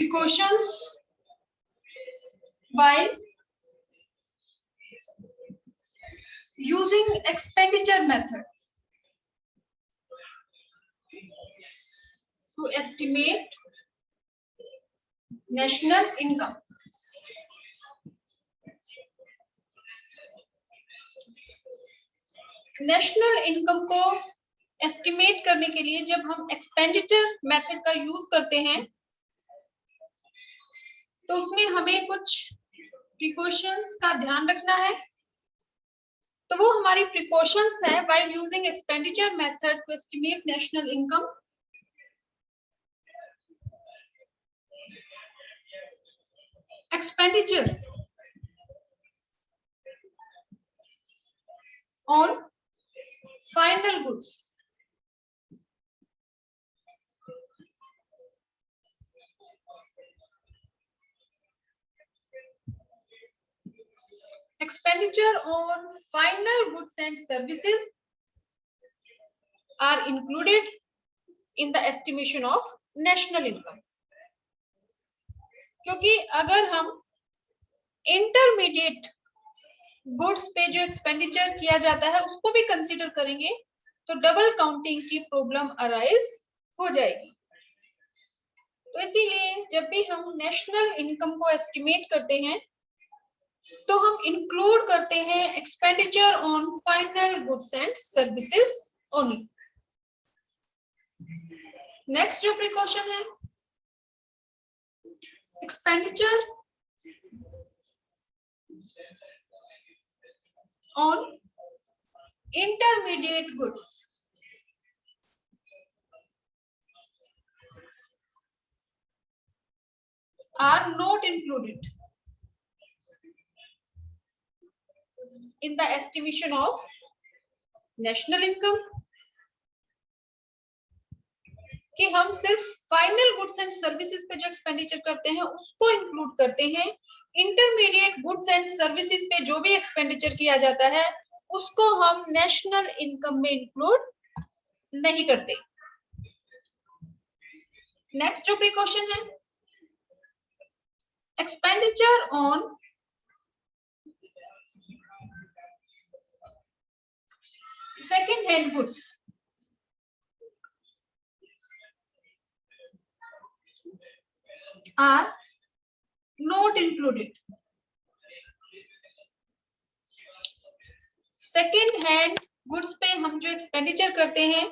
precautions while using expenditure method to estimate national income. National income को estimate करने के लिए जब हम एक्सपेंडिचर मेथड का यूज करते हैं तो उसमें हमें कुछ प्रिकॉशंस का ध्यान रखना है। तो वो हमारी प्रिकॉशंस है while using expenditure method to estimate national income. Expenditure on final goods expenditure on final goods and services are included in the estimation of national income। क्योंकि अगर हम इंटरमीडिएट गुड्स पे जो एक्सपेंडिचर किया जाता है उसको भी कंसीडर करेंगे तो डबल काउंटिंग की प्रॉब्लम अराइज हो जाएगी। तो इसीलिए जब भी हम नेशनल इनकम को एस्टिमेट करते हैं तो हम इंक्लूड करते हैं expenditure on final goods and services only. Next जो प्रिकॉशन है expenditure on intermediate goods are not included in the estimation of national income। कि हम सिर्फ फाइनल गुड्स एंड सर्विसेज पे जो एक्सपेंडिचर करते हैं उसको इंक्लूड करते हैं, इंटरमीडिएट गुड्स एंड सर्विसेज पे जो भी एक्सपेंडिचर किया जाता है उसको हम नेशनल इनकम में इंक्लूड नहीं करते। नेक्स्ट जो प्रिकॉशन है expenditure on second hand goods are not included। Second hand goods पे हम जो एक्सपेंडिचर करते हैं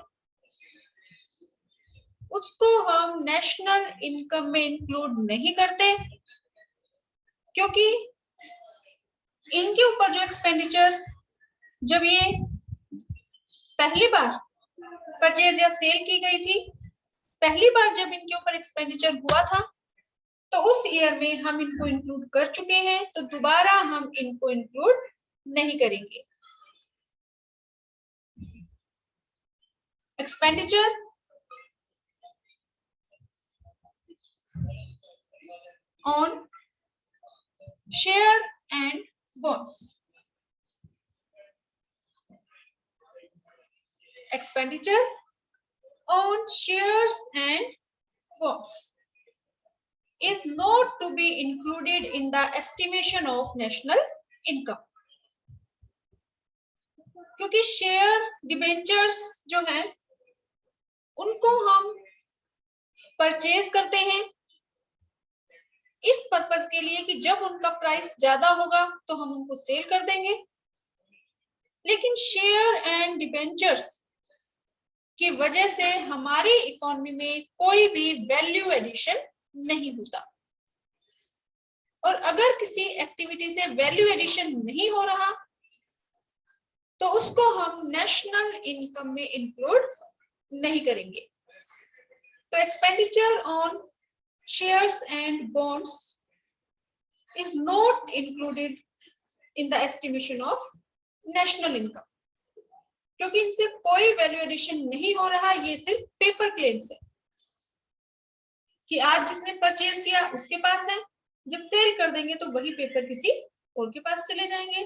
उसको हम नेशनल इनकम में इंक्लूड नहीं करते, क्योंकि इनके ऊपर जो एक्सपेंडिचर जब ये पहली बार परचेज या सेल की गई थी, पहली बार जब इनके ऊपर एक्सपेंडिचर हुआ था तो उस ईयर में हम इनको इंक्लूड कर चुके हैं, तो दोबारा हम इनको इंक्लूड नहीं करेंगे। Expenditure on share and bonds, expenditure on shares and bonds is not to be included in the estimation of national income। क्योंकि शेयर डिबेंचर्स जो हैं उनको हम परचेज करते हैं इस पर्पस के लिए कि जब उनका प्राइस ज्यादा होगा तो हम उनको सेल कर देंगे, लेकिन शेयर एंड डिबेंचर्स की वजह से हमारी इकोनॉमी में कोई भी वैल्यू एडिशन नहीं होता, और अगर किसी एक्टिविटी से वैल्यू एडिशन नहीं हो रहा तो उसको हम नेशनल इनकम में इंक्लूड नहीं करेंगे। तो expenditure on shares and bonds is not included in the estimation of national income, क्योंकि इनसे कोई वैल्यू एडिशन नहीं हो रहा, ये सिर्फ पेपर क्लेम्स है कि आज जिसने परचेज किया उसके पास है, जब सेल कर देंगे तो वही पेपर किसी और के पास चले जाएंगे।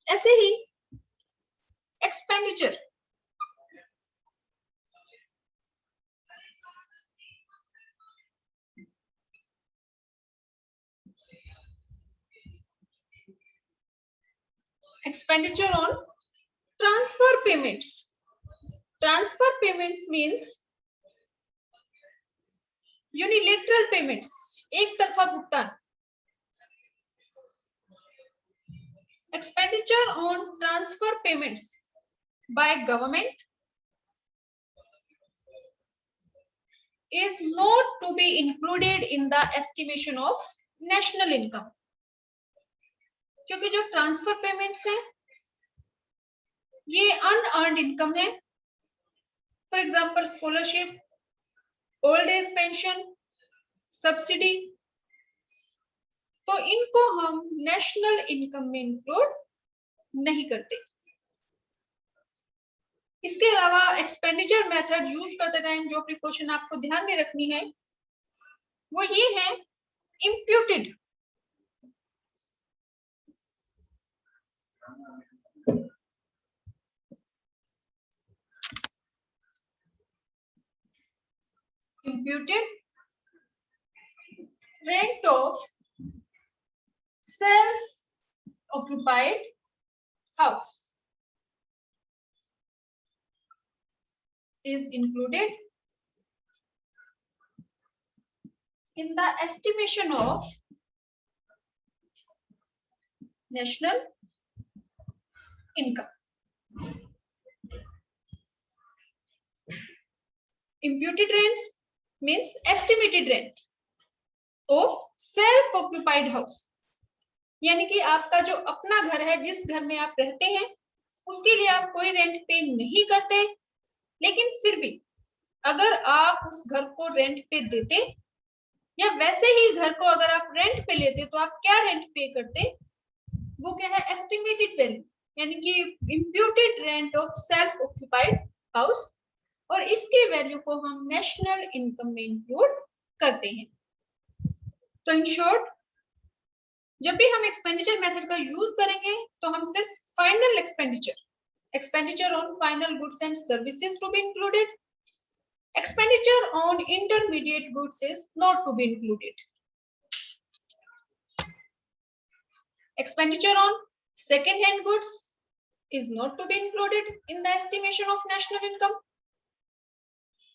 ऐसे ही expenditure expenditure on transfer payments. Transfer payments means unilateral payments, एक तरफा भुगतान. Expenditure on transfer payments by government is not to be included in the estimation of national income. क्योंकि जो ट्रांसफर पेमेंट्स हैं ये अनअर्न्ड इनकम है. For example scholarship, old age pension, subsidy, तो इनको हम नेशनल इनकम में इंक्लूड नहीं करते. इसके अलावा एक्सपेंडिचर मेथड यूज करते टाइम जो प्रिकॉशन आपको ध्यान में रखनी है वो ये है imputed. Imputed rent of self-occupied house is included in the estimation of national income. Imputed rents means estimated rent of self-occupied house. यानी कि आपका जो अपना घर है, जिस घर में आप रहते हैं, उसके लिए आप कोई रेंट पे नहीं करते, लेकिन फिर भी अगर आप उस घर को रेंट पे देते या वैसे ही घर को अगर आप रेंट पे लेते तो आप क्या रेंट पे करते, वो क्या है, एस्टिमेटेड वैल्यू, यानी कि imputed rent of self occupied house, और इसके वैल्यू को हम नेशनल इनकम में इंक्लूड करते हैं. तो इन शॉर्ट जब भी हम एक्सपेंडिचर मेथड का यूज करेंगे तो हम सिर्फ final expenditure on final goods and services to be included, expenditure on intermediate goods is not to be included, expenditure on second hand goods is not to be included in the estimation of national income.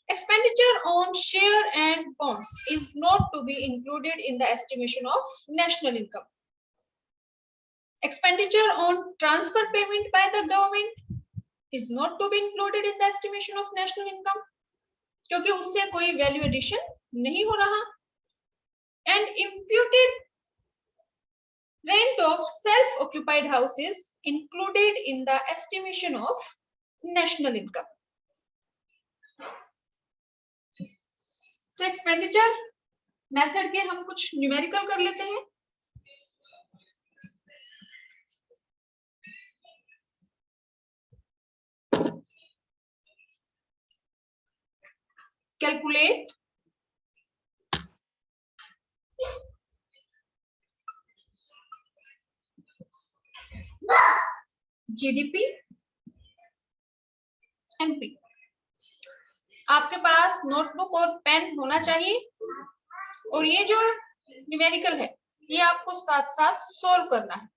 Expenditure on share and bonds is not to be included in the estimation of national income. Expenditure on transfer payment by the government is not to be included in the estimation of national income, क्योंकि उससे कोई value addition नहीं हो रहा. And imputed rent of self-occupied house is included in the estimation of national income. तो expenditure method के हम कुछ न्यूमेरिकल कर लेते हैं. Calculate GDP MP. आपके पास नोटबुक और पेन होना चाहिए और ये जो न्यूमेरिकल है ये आपको साथ साथ सॉल्व करना है.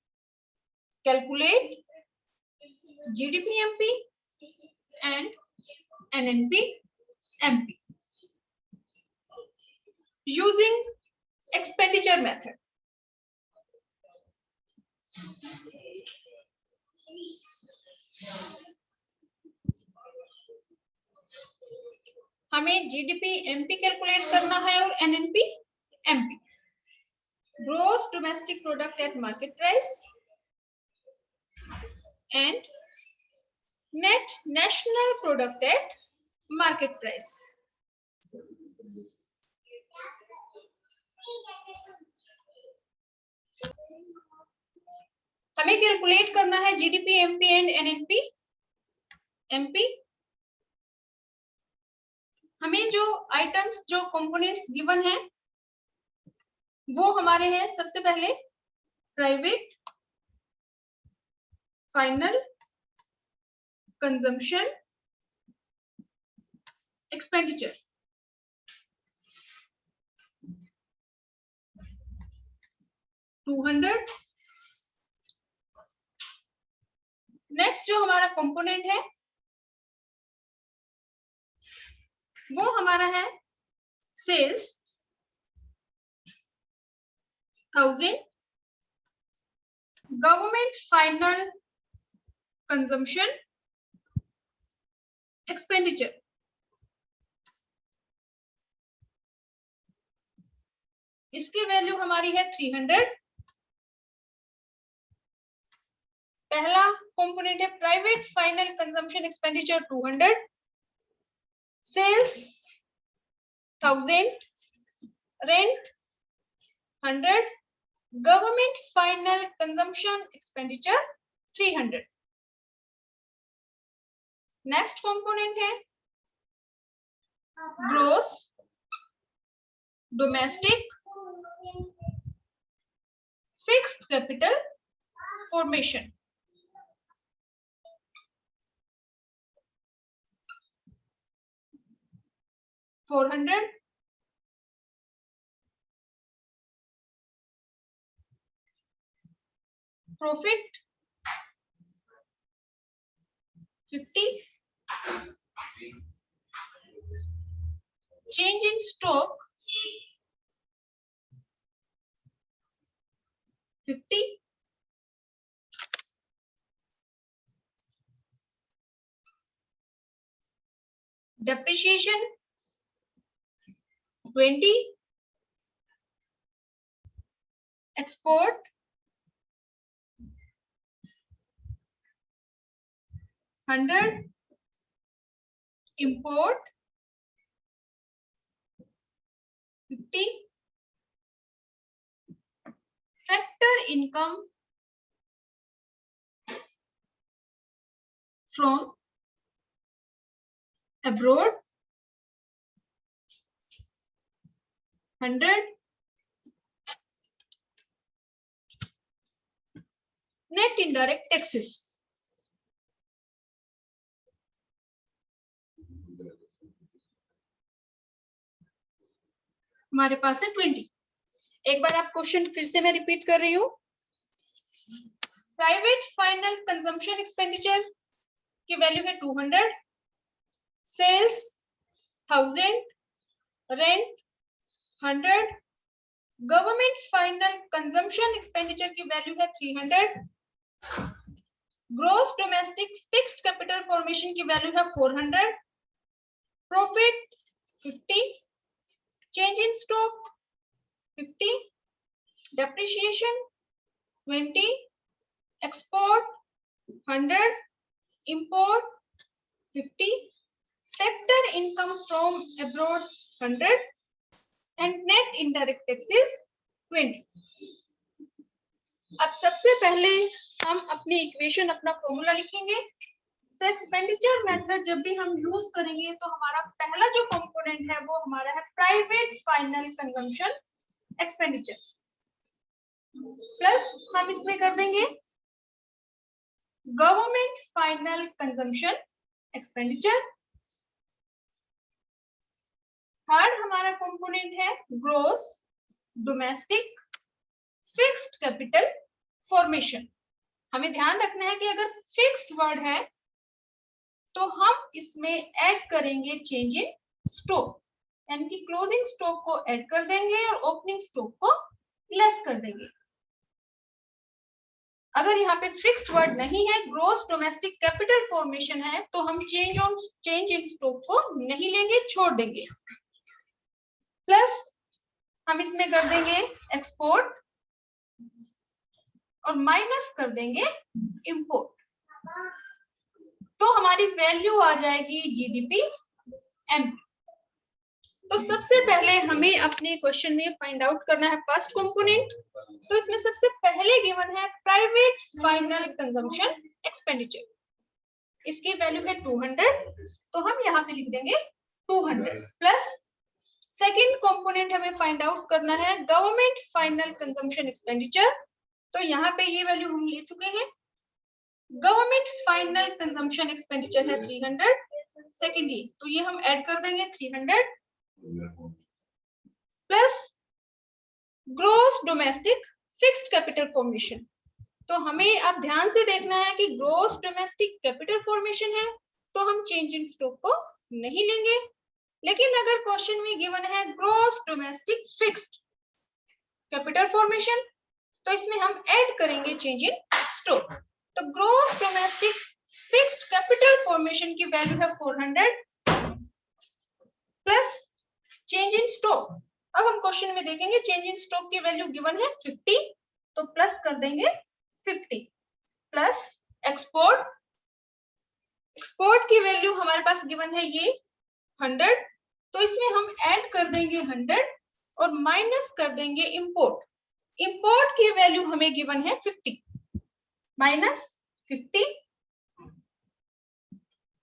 Calculate GDP MP and NNP MP using expenditure method. हमें जीडीपी एमपी कैलकुलेट करना है और NNP MP. Gross domestic product at market price and net national product at market price. हमें कैलकुलेट करना है GDP MP and NNP MP. हमें जो items, जो कंपोनेंट्स गिवन हैं वो हमारे हैं सबसे पहले private, final, consumption, expenditure. $200, next जो हमारा कंपोनेंट है वो हमारा है sales 1000, government final consumption expenditure, इसकी वैल्यू हमारी है 300। पहला कंपोनेंट है private final consumption expenditure 200, sales 1000, rent 100, government final consumption expenditure 300। Next component है gross domestic fixed capital formation, $400, profit 50, change in stock 50, depreciation 20, export 100, import 50, factor income from abroad 100, net indirect taxes हमारे पास है 20। एक बार आप question फिर से मैं repeat कर रही हूँ। प्राइवेट फाइनल कंजम्पशन एक्सपेंडिचर की वैल्यू है 200, sales 1000, rent 100, government final consumption expenditure की वैल्यू है 300, gross domestic fixed capital formation की वैल्यू है 400, profit 50, change in stock 50, depreciation 20, export 100, import 50, factor income from abroad 100 and net indirect taxes 20। अब सबसे पहले हम अपनी इक्वेशन अपना फॉर्मूला लिखेंगे। तो एक्सपेंडिचर मेथड जब भी हम यूज करेंगे तो हमारा पहला जो कंपोनेंट है वो हमारा है private final consumption expenditure, plus हम इसमें कर देंगे government final consumption expenditure. Third हमारा कंपोनेंट है gross domestic fixed capital formation. हमें ध्यान रखना है कि अगर फिक्स्ड वर्ड है तो हम इसमें ऐड करेंगे चेंज इन स्टॉक, यानी कि क्लोजिंग स्टॉक को ऐड कर देंगे और ओपनिंग स्टॉक को लेस कर देंगे। अगर यहाँ पे फिक्स्ड वर्ड नहीं है, ग्रॉस डोमेस्टिक कैपिटल फॉर्मेशन है, तो हम चेंज इन स्टॉक को नहीं लेंगे, छोड़ देंगे। प्लस हम इसमें कर देंगे एक्सपोर्ट और माइनस कर देंगे इंपोर्ट, तो हमारी वैल्यू आ जाएगी जीडीपी एम। तो सबसे पहले हमें अपने क्वेश्चन में फाइंड आउट करना है फर्स्ट कंपोनेंट। तो इसमें सबसे पहले गिवन है प्राइवेट फाइनल कंजम्पशन एक्सपेंडिचर, इसकी वैल्यू है 200, तो हम यहाँ पे लिख देंगे 200 प्लस सेकंड कंपोनेंट हमें फाइंड आउट करना है गवर्नमेंट फाइनल कंजम्पशन एक्सपेंडिचर। तो यहाँ पे ये वैल्यू हम ले चुके हैं। गवर्नमेंट फाइनल कंजम्पशन एक्सपेंडिचर है 300, सेकेंड ये, तो ये हम ऐड कर देंगे 300 plus gross domestic fixed capital formation, तो हमें अब ध्यान से देखना है कि ग्रॉस डोमेस्टिक कैपिटल फॉर्मेशन है तो हम चेंज इन स्टॉक को नहीं लेंगे। लेकिन अगर क्वेश्चन में गिवन है gross domestic fixed capital formation तो इसमें हम ऐड करेंगे चेंज इन स्टॉक। तो gross domestic fixed capital formation की वैल्यू है 400 प्लस चेंज इन स्टॉक। अब हम क्वेश्चन में देखेंगे चेंज इन स्टॉक की वैल्यू गिवन है 50 तो प्लस कर देंगे 50 प्लस एक्सपोर्ट। एक्सपोर्ट की वैल्यू हमारे पास गिवन है ये 100 तो इसमें हम ऐड कर देंगे 100 और माइनस कर देंगे इंपोर्ट। इंपोर्ट की वैल्यू हमें गिवन है 50 माइनस 50।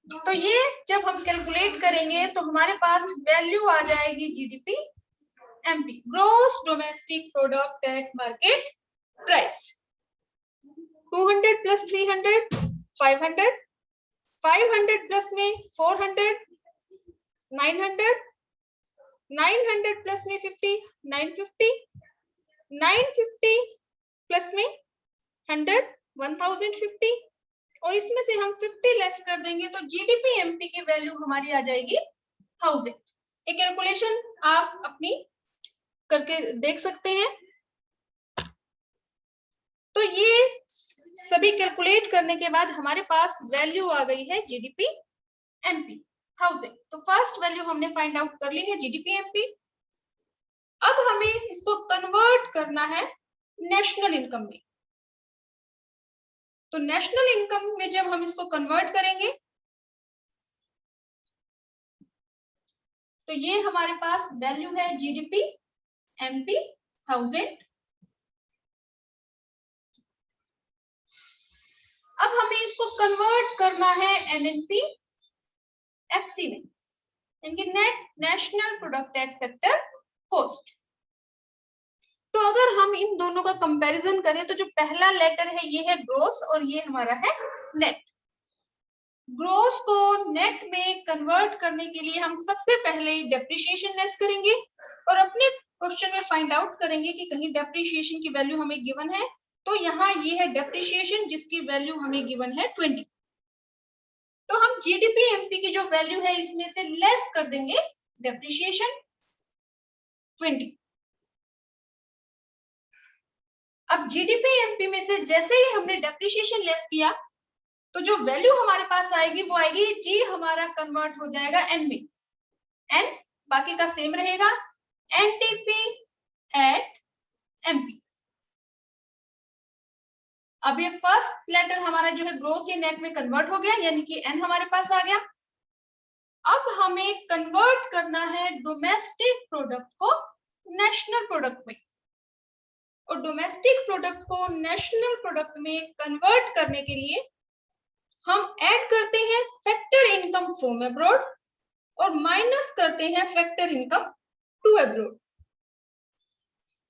तो ये जब हम कैलकुलेट करेंगे तो हमारे पास वैल्यू आ जाएगी GDP MP, gross domestic product at market price. 200 plus 300 500, 500 plus में 400 900, 900 प्लस में 50 950, 950 प्लस में 100 1050 और इसमें से हम 50 लेस कर देंगे तो जीडीपी एमपी की वैल्यू हमारी आ जाएगी 1000। ये कैलकुलेशन आप अपनी करके देख सकते हैं। तो ये सभी कैलकुलेट करने के बाद हमारे पास वैल्यू आ गई है जीडीपी एमपी 1000। तो फर्स्ट वैल्यू हमने फाइंड आउट कर ली है जीडीपी एमपी। अब हमें इसको कन्वर्ट करना है नेशनल इनकम में। तो नेशनल इनकम में जब हम इसको कन्वर्ट करेंगे तो ये हमारे पास वैल्यू है जीडीपी एमपी 1000। अब हमें इसको कन्वर्ट करना है एनएनपी एफसी में, इनके net national product eight factor cost. तो अगर हम इन दोनों का कंपैरिजन करें तो जो पहला लेटर है ये है ग्रोस और ये हमारा है नेट। ग्रोस को नेट में कन्वर्ट करने के लिए हम सबसे पहले डेप्रिसिएशन लेस करेंगे और अपने क्वेश्चन में फाइंड आउट करेंगे कि कहीं डेप्रिसिएशन की वैल्यू हमें गिवन है। तो यहाँ ये है डेप्रिसिएशन जिसकी वैल्यू हमें गिवन है 20। तो हम जीडीपी एमपी की जो वैल्यू है इसमें से लेस कर देंगे डेप्रिसिएशन 20। अब जीडीपी एमपी में से जैसे ही हमने डेप्रिसिएशन लेस किया तो जो वैल्यू हमारे पास आएगी वो आएगी जी हमारा कन्वर्ट हो जाएगा एन में, एन बाकी का सेम रहेगा एनटीपी एट एमपी। अब ये फर्स्ट लेटर हमारा जो है ग्रोस या नेट में कन्वर्ट हो गया यानी कि एन हमारे पास आ गया। अब हमें कन्वर्ट करना है डोमेस्टिक प्रोडक्ट को नेशनल प्रोडक्ट में और डोमेस्टिक प्रोडक्ट को नेशनल प्रोडक्ट में कन्वर्ट करने के लिए हम ऐड करते हैं फैक्टर इनकम फ्रॉम अब्रॉड और माइनस करते हैं फैक्टर इनकम टू अब्रॉड।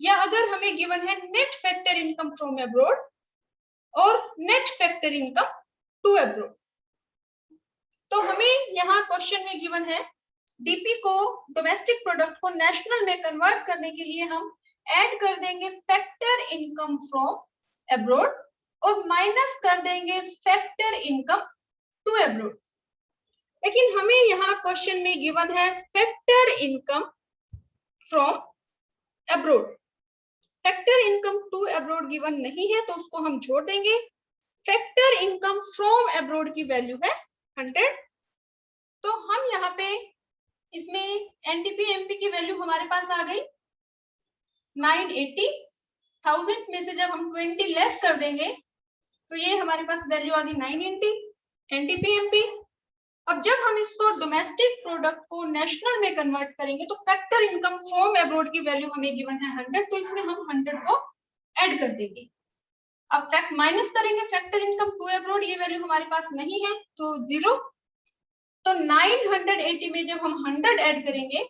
या अगर हमें गिवन है net factor income from abroad और net factor income to abroad. तो हमें यहाँ क्वेश्चन में गिवन है डीपी को डोमेस्टिक प्रोडक्ट को नेशनल में कन्वर्ट करने के लिए हम ऐड कर देंगे फैक्टर इनकम फ्रॉम अब्रॉड और माइनस कर देंगे फैक्टर इनकम टू अब्रॉड। लेकिन हमें यहाँ क्वेश्चन में गिवन है factor income from abroad, factor income to abroad given नहीं है तो उसको हम छोड़ देंगे। फैक्टर इनकम फ्रॉम अब्रॉड की वैल्यू है 100। तो हम यहाँ पे इसमें एनटीपी एमपी की वैल्यू हमारे पास आ गई 980। 1000 में से जब हम 20 लेस कर देंगे तो ये हमारे पास वैल्यू आ गई 980 एनटीपी एमपी। अब जब हम इसको डोमेस्टिक प्रोडक्ट को नेशनल में कन्वर्ट करेंगे तो फैक्टर इनकम फ्रॉम अब्रॉड की वैल्यू हमें गिवन है 100 तो इसमें हम 100 को ऐड कर देंगे। अब फैक्ट माइनस करेंगे फैक्टर इनकम टू अब्रॉड, ये वैल्यू हमारे पास नहीं है तो 0। तो 980 में जब हम 100 ऐड करेंगे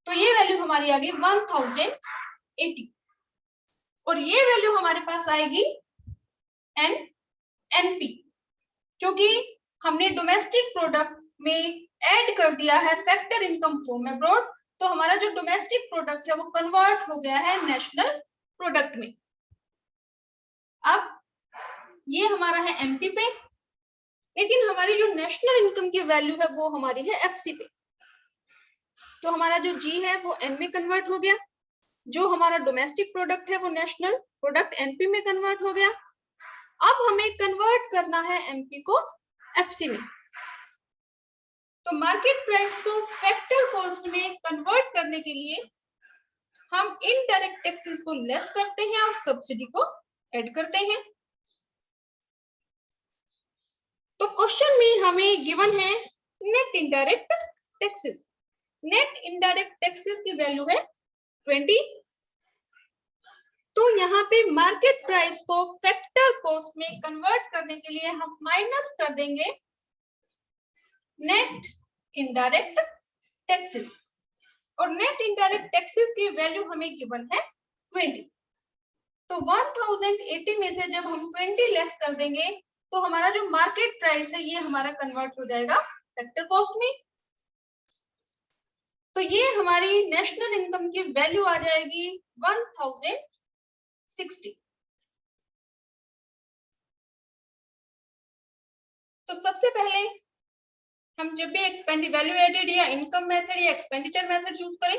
तो ये वैल्यू हमारी आ गई 1080 और ये वैल्यू हमारे पास आएगी एनपी क्योंकि हमने डोमेस्टिक प्रोडक्ट में ऐड कर दिया है फैक्टर इनकम फ्रॉम अब्रॉड। तो हमारा जो डोमेस्टिक प्रोडक्ट है वो कन्वर्ट हो गया है नेशनल प्रोडक्ट में। अब ये हमारा है एमपी पे, लेकिन हमारी जो नेशनल इनकम की वैल्यू है वो हमारी है एफसी पे। तो हमारा जो जी है वो एन में कन्वर्ट हो गया, जो हमारा डोमेस्टिक प्रोडक्ट है वो नेशनल प्रोडक्ट एनपी में कन्वर्ट हो गया। अब हमें कन्वर्ट करना है एमपी को एफसी में। तो मार्केट प्राइस को फैक्टर कॉस्ट में कन्वर्ट करने के लिए हम इनडायरेक्ट टैक्सेस को लेस करते हैं और सब्सिडी को ऐड करते हैं। तो क्वेश्चन में हमें गिवन है net indirect taxes. Net indirect taxes की वैल्यू है 20। तो यहाँ पे मार्केट प्राइस को फैक्टर कॉस्ट में कन्वर्ट करने के लिए हम माइनस कर देंगे नेट इनडायरेक्ट टैक्सेस, और नेट इनडायरेक्ट टैक्सेस की वैल्यू हमें गिवन है 20। तो 1080 में से जब हम 20 लेस कर देंगे तो हमारा जो मार्केट प्राइस है ये हमारा कन्वर्ट हो जाएगा फैक्टर कॉस्ट में। तो ये हमारी नेशनल इनकम की वैल्यू आ जाएगी 1060। तो सबसे पहले हम जब भी वैल्यू एडेड या इनकम मेथड या एक्सपेंडिचर मेथड यूज करें,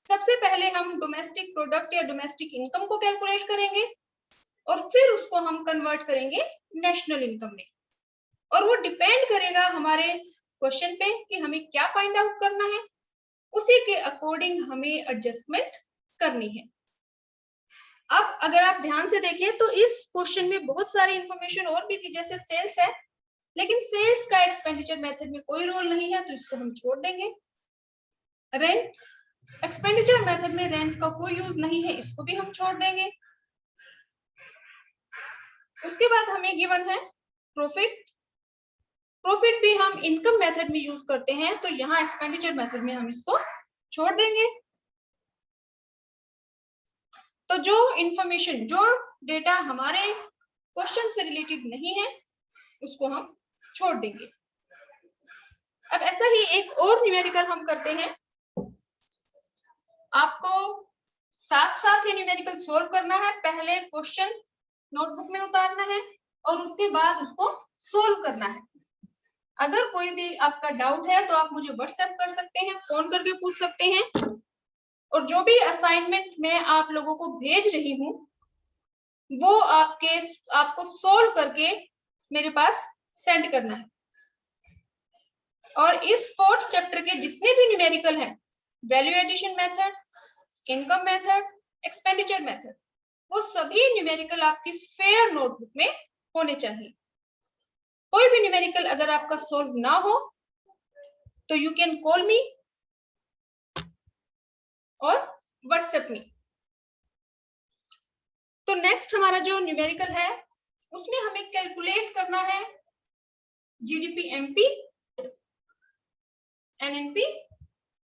सबसे पहले हम डोमेस्टिक प्रोडक्ट या डोमेस्टिक इनकम को कैलकुलेट करेंगे और फिर उसको हम कन्वर्ट करेंगे नेशनल इनकम में। और वो डिपेंड करेगा हमारे क्वेश्चन पे कि हमें क्या फाइंड आउट करना है, उसी के अकॉर्डिंग हमें एडजस्टमेंट करनी है। अब अगर आप ध्यान से देखें तो इस क्वेश्चन में बहुत सारी इंफॉर्मेशन और भी थी, जैसे सेल्स है, लेकिन सेल्स का एक्सपेंडिचर मेथड में कोई रोल नहीं है तो इसको हम छोड़ देंगे। रेंट, एक्सपेंडिचर मेथड में रेंट का कोई यूज नहीं है, इसको भी हम छोड़ देंगे। उसके बाद हमें गिवन है प्रॉफिट। प्रॉफिट भी हम इनकम मेथड में यूज करते हैं, तो यहाँ एक्सपेंडिचर मेथड में हम इसको छोड़ देंगे। तो जो इंफॉर्मेशन, जो डेटा हमारे क्वेश्चन से रिलेटेड नहीं है उसको हम छोड़ देंगे। अब ऐसा ही एक और न्यूमेरिकल हम करते हैं। आपको साथ साथ ये न्यूमेरिकल सोल्व करना है। पहले क्वेश्चन नोटबुक में उतारना है और उसके बाद उसको सोल्व करना है। अगर कोई भी आपका डाउट है तो आप मुझे व्हाट्सएप कर सकते हैं, फोन करके पूछ सकते हैं। और जो भी असाइनमेंट मैं आप लोगों को भेज रही हूँ वो आपको सोल्व करके मेरे पास सेंड करना है। और इस फोर्थ चैप्टर के जितने भी न्यूमेरिकल हैं, value addition method, income method, expenditure method, वो सभी न्यूमेरिकल आपकी फेयर नोटबुक में होने चाहिए। कोई भी न्यूमेरिकल अगर आपका सोल्व ना हो तो यू कैन कॉल मी और व्हाट्सएप में। तो नेक्स्ट हमारा जो न्यूमेरिकल है उसमें हमें कैलकुलेट करना है जीडीपी एमपी, एनएनपी,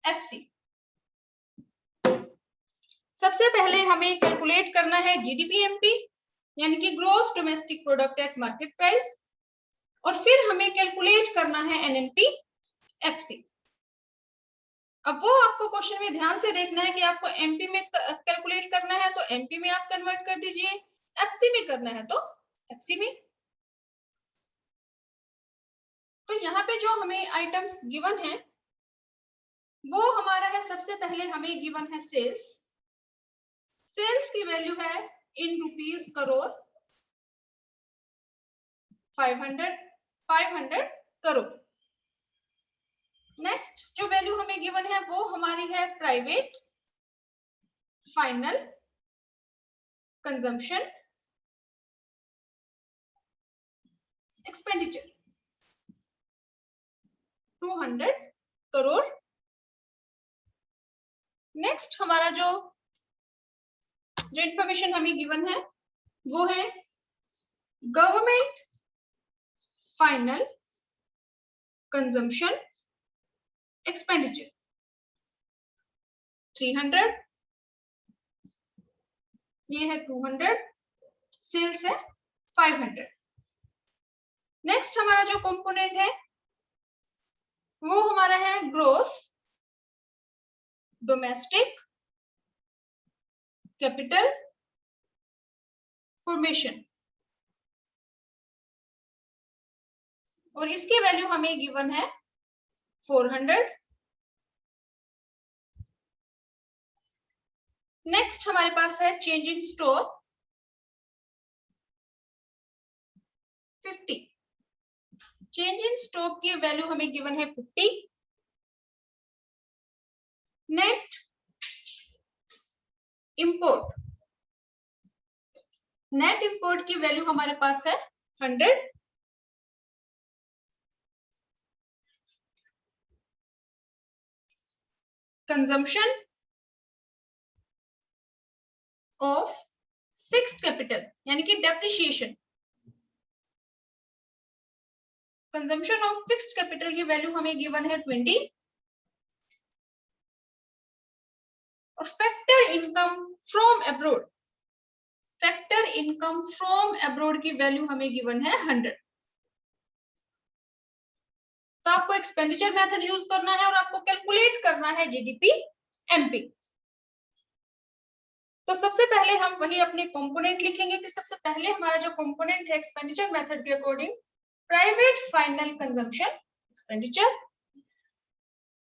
एफसी। सबसे पहले हमें कैलकुलेट करना है जीडीपी एमपी यानी कि gross domestic product at market price, और फिर हमें कैलकुलेट करना है एनएनपी, एफसी। अब वो आपको क्वेश्चन में ध्यान से देखना है कि आपको एमपी में कैलकुलेट करना है तो एमपी में आप कन्वर्ट कर दीजिए, एफसी में करना है तो एफसी में। तो यहाँ पे जो हमें आइटम्स गिवन है वो हमारा है, सबसे पहले हमें गिवन है सेल्स। सेल्स की वैल्यू है in rupees crore, 500 crore. Next जो वैल्यू हमें गिवन है वो हमारी है private final consumption expenditure, 200 crore. Next हमारा जो इंफॉर्मेशन हमें गिवन है वो है गवर्नमेंट फाइनल कंजम्पशन एक्सपेंडिचर, 300, ये है 200, सेल्स है 500। नेक्स्ट हमारा जो कंपोनेंट है वो हमारा है ग्रोस डोमेस्टिक कैपिटल फॉर्मेशन, और इसकी वैल्यू हमें गिवन है 400। नेक्स्ट हमारे पास है change in stock 50। Change in stock की वैल्यू हमें गिवन है 50। नेट इंपोर्ट, नेट इंपोर्ट की वैल्यू हमारे पास है 100। कंजम्पशन ऑफ फिक्स्ड कैपिटल यानी कि depreciation, consumption of fixed capital की वैल्यू हमें गिवन है 20। और factor income from abroad, factor income from abroad की वैल्यू हमें गिवन है 100। तो आपको एक्सपेंडिचर मेथड यूज करना है और आपको कैलकुलेट करना है जीडीपी एमपी। तो सबसे पहले हम वही अपने कंपोनेंट लिखेंगे कि सबसे पहले हमारा जो कंपोनेंट है एक्सपेंडिचर मेथड के according, private final consumption expenditure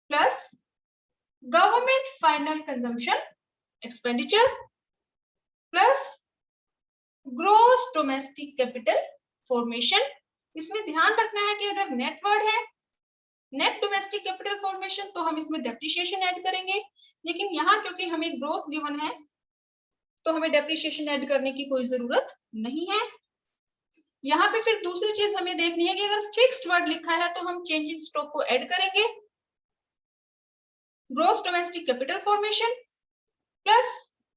plus government final consumption expenditure plus gross domestic capital formation. इसमें ध्यान रखना है कि अगर नेट वर्ड है नेट डोमेस्टिक कैपिटल फॉर्मेशन तो हम इसमें डेप्रिसिएशन ऐड करेंगे, लेकिन यहाँ क्योंकि हमें ग्रोस गिवन है तो हमें डेप्रिसिएशन ऐड करने की कोई जरूरत नहीं है। यहाँ पे फिर दूसरी चीज हमें देखनी है कि अगर फिक्स्ड वर्ड लिखा है तो हम चेंज इन स्टॉक को ऐड करेंगे, gross domestic capital formation plus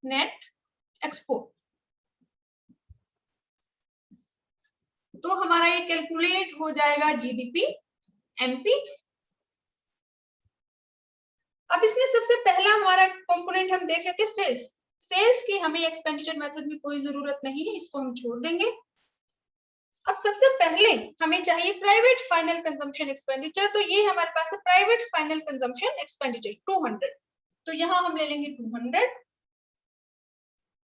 net export. तो हमारा ये कैलकुलेट हो जाएगा जीडीपी एमपी। अब इसमें सबसे पहला हमारा कंपोनेंट हम देख लेते हैं सेल्स। सेल्स की हमें एक्सपेंडिचर मेथड में कोई जरूरत नहीं है, इसको हम छोड़ देंगे। अब सबसे पहले हमें चाहिए प्राइवेट फाइनल कंजम्पशन एक्सपेंडिचर, तो ये हमारे पास है प्राइवेट फाइनल कंजम्पशन एक्सपेंडिचर 200। तो यहां हम ले लेंगे 200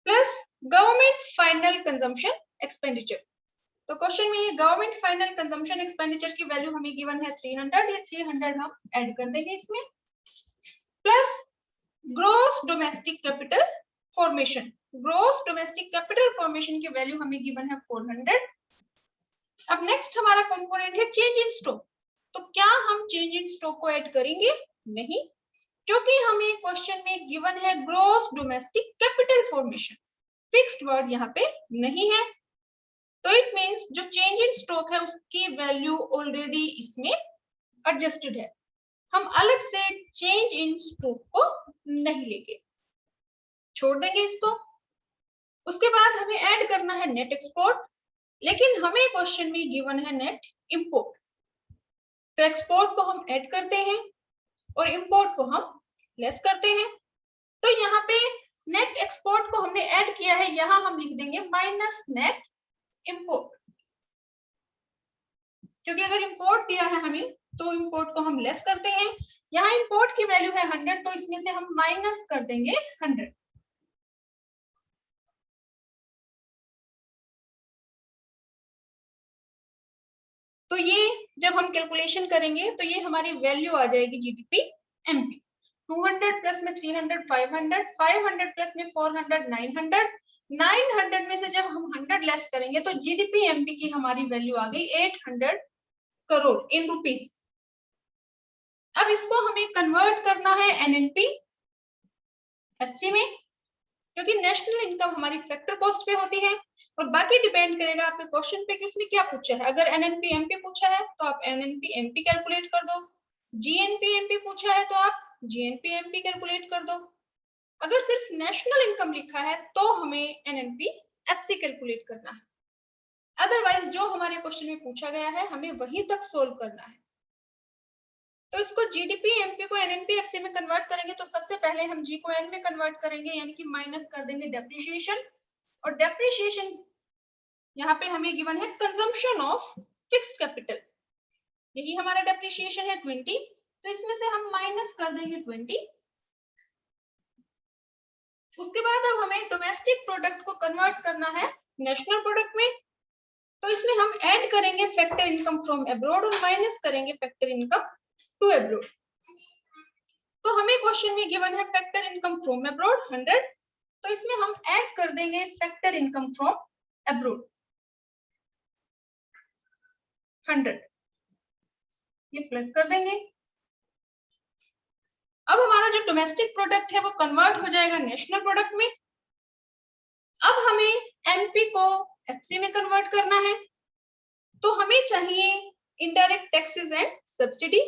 plus government final consumption expenditure. तो क्वेश्चन में ये गवर्नमेंट फाइनल कंजम्पशन एक्सपेंडिचर की वैल्यू हमें गिवन है 300, ये 300 हम ऐड कर देंगे इसमें, plus gross domestic capital formation. Gross domestic capital formation की वैल्यू हमें गिवन है 400। अब नेक्स्ट हमारा कंपोनेंट है चेंज इन स्टॉक। तो क्या हम चेंज इन स्टॉक को ऐड करेंगे? नहीं, क्योंकि हमें क्वेश्चन में गिवन है gross domestic capital formation, fixed word यहाँ पे नहीं है। तो इट मींस जो चेंज इन स्टॉक है उसकी वैल्यू ऑलरेडी इसमें एडजस्टेड है, हम अलग से चेंज इन स्टॉक को नहीं लेंगे, छोड़ देंगे इसको। उसके बाद हमें ऐड करना है नेट एक्सपोर्ट, लेकिन हमें क्वेश्चन में गिवन है नेट इंपोर्ट। तो एक्सपोर्ट को हम ऐड करते हैं और इंपोर्ट को हम लेस करते हैं। तो यहाँ पे नेट एक्सपोर्ट को हमने ऐड किया है, यहाँ हम लिख देंगे माइनस नेट इंपोर्ट, क्योंकि अगर इंपोर्ट दिया है हमें तो इंपोर्ट को हम लेस करते हैं। यहाँ इंपोर्ट की वैल्यू है 100, तो इसमें से हम माइनस कर देंगे 100। तो ये जब हम कैलकुलेशन करेंगे तो ये हमारी वैल्यू आ जाएगी जीडीपी एमपी। 200 प्लस में 300 500, 500 प्लस में 400 900, 900 में से जब हम 100 लेस करेंगे तो जीडीपी एमपी की हमारी वैल्यू आ गई 800 करोड़ इन रुपीस। अब इसको हमें कन्वर्ट करना है एनएनपी एफसी में, क्योंकि नेशनल इनकम हमारी फैक्टर कॉस्ट पे होती है और बाकी डिपेंड करेगा आपके क्वेश्चन पे कि उसमें क्या पूछा है। अगर एनएनपी एमपी पूछा है तो आप एनएनपी एमपी कैलकुलेट कर दो, जीएनपी एमपी पूछा है तो आप जीएनपी एमपी कैलकुलेट कर दो। अगर सिर्फ नेशनल इनकम लिखा है तो हमें एनएनपी एफसी कैलकुलेट करना है, अदरवाइज जो हमारे क्वेश्चन में पूछा गया है हमें वहीं तक सोल्व करना है। तो इसको जीडीपी एमपी को एनएनपी एफसी में कन्वर्ट करेंगे तो सबसे पहले हम जी को एन में कन्वर्ट करेंगे, यानी कि माइनस कर देंगे डेप्रिसिएशन, और डेप्रिसिएशन यहाँ पे हमें गिवन है कंजम्पशन ऑफ फिक्स्ड कैपिटल, यही हमारा डेप्रिसिएशन है 20, तो इसमें से हम माइनस कर देंगे 20। उसके बाद अब हमें डोमेस्टिक प्रोडक्ट को कन्वर्ट करना है नेशनल प्रोडक्ट में, तो इसमें हम ऐड करेंगे फैक्टर इनकम फ्रॉम अब्रॉड और माइनस करेंगे फैक्टर इनकम टू अब्रॉड। तो हमें क्वेश्चन में गिवन है फैक्टर इनकम फ्रॉम अब्रॉड 100, तो इसमें हम ऐड कर देंगे फैक्टर इनकम फ्रॉम अब्रॉड 100, ये प्लस कर देंगे। अब हमारा जो डोमेस्टिक प्रोडक्ट है वो कन्वर्ट हो जाएगा नेशनल प्रोडक्ट में। अब हमें एमपी को एफसी में कन्वर्ट करना है, तो हमें चाहिए इनडायरेक्ट टैक्सेस एंड सब्सिडी,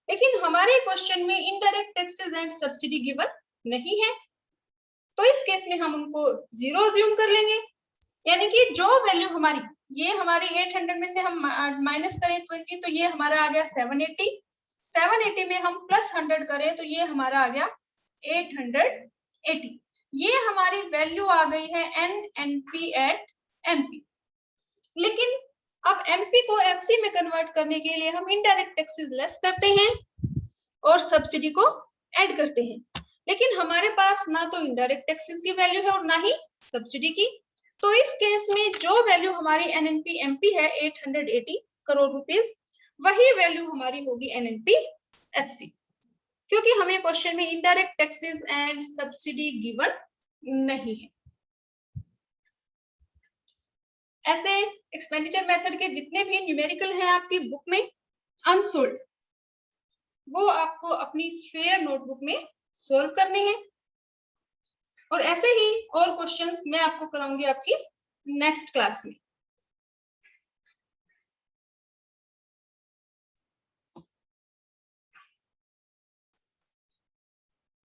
लेकिन हमारे क्वेश्चन में indirect taxes and subsidy given नहीं है, तो इस केस में हम उनको 0 अज्यूम कर लेंगे। यानी कि जो वैल्यू हमारी, ये हमारी 800 में से हम माइनस करें 20, तो ये हमारा आ गया 780। 780 में हम प्लस 100 करें तो ये हमारा आ गया 880। ये हमारी वैल्यू आ गई है एनएनपी एट एमपी। लेकिन अब एमपी को एफसी में कन्वर्ट करने के लिए हम इनडायरेक्ट टैक्सेस लेस करते हैं और सब्सिडी को ऐड करते हैं, लेकिन हमारे पास ना तो इनडायरेक्ट टैक्सेस की वैल्यू है और ना ही सब्सिडी की। तो इस केस में जो वैल्यू हमारी एनएनपी एमपी है 880 करोड़ रुपीस, वही वैल्यू हमारी होगी एनएनपी एफसी, क्योंकि हमें क्वेश्चन में indirect taxes and subsidy given नहीं है। ऐसे एक्सपेंडिचर मेथड के जितने भी न्यूमेरिकल हैं आपकी बुक में अनसोल्ड, वो आपको अपनी फेयर नोटबुक में सोल्व करने हैं, और ऐसे ही और क्वेश्चंस मैं आपको कराऊंगी आपकी नेक्स्ट क्लास में।